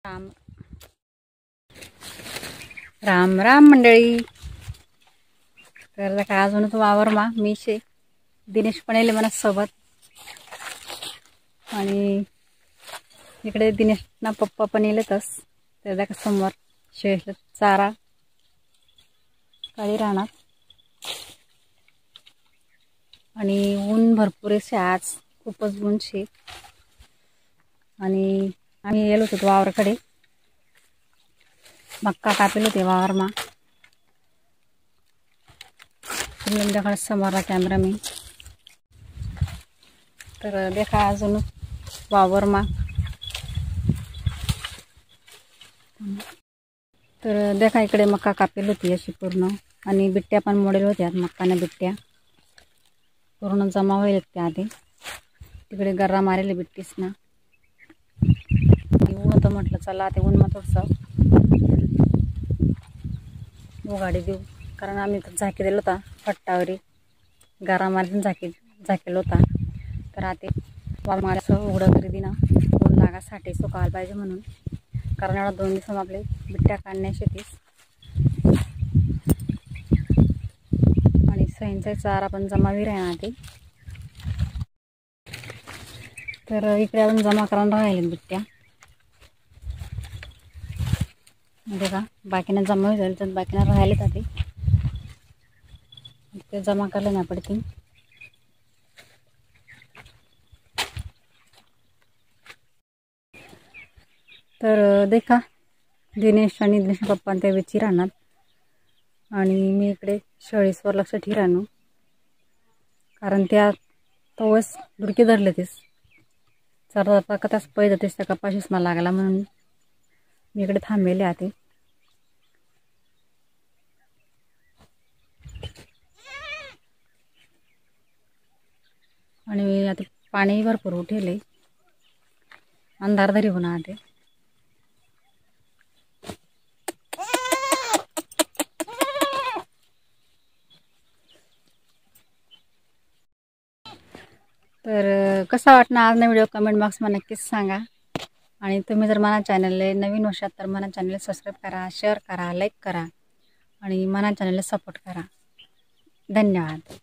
राम राम राम मंडळी. तर काय अजून तो वावर मा मी शे दिनेश पण येले मला सोबत. आणि इकडे दिनेश ना पप्पा पण येलेतच. त्याला का समोर शेळ चारा काळी राहणार. आणि ऊन भरपूर आहे आज, खूपच ऊन शे. आणि आम्ही गेलो होतो वावराकडे, मक्का कापेल होते वावर मा. तुमच्याकडे समोर कॅमेरा मी तर देखा अजून वावर मा. तर देखा इकडे मक्का कापेल होती अशी पूर्ण, आणि बिट्ट्या पण मोडेल होत्या. मक्काने बिट्ट्या पूर्ण जमा होईल त्या आधी. तिकडे गर्रा मारेल बिट्टीस ना. ऊन होतं म्हटलं चला ते ऊन मग थोडंसं उघाडी देऊ, कारण आम्ही तर झाकी दिला होता फट्टावरी. गारा मारून झाकेल होता. तर आता वाल मारायचं उघडं करी दिना, ऊन लागासाठी सुकायला पाहिजे म्हणून. कारण एवढा 2 दिवस आपले बिट्ट्या काढण्या शेतीस. आणि सैनचा चारा पण जमावी राहणार ते. तर इकडे अजून जमा करून राहिले बिट्ट्या. म्हणजे का बाकीना जमा होईल, तर बाकीना राहिले जाते ते जमा करले ना पडते. तर देखा दिनेश आणि दिनेश पप्पा त्या वेची राहणार. आणि मी इकडे शेळीसवर लक्ष ठेवी राहणं, कारण त्या तवस दुडकी धरले तेस चर कथाच पै जातेस त्या कपाशीस मला लागला म्हणून मी इकडे थांबेले आते. आणि आता पाणी भरपूर उठेले, अंधारधरी होणार ते. तर कसा वाटणार आज व्हिडिओ कमेंट बॉक्समध्ये नक्कीच सांगा. आणि तुम्ही जर मला चॅनलला नवीन असाल तर मला चॅनलला सबस्क्राईब करा, शेअर करा, लाईक करा आणि मला चॅनलला सपोर्ट करा. धन्यवाद.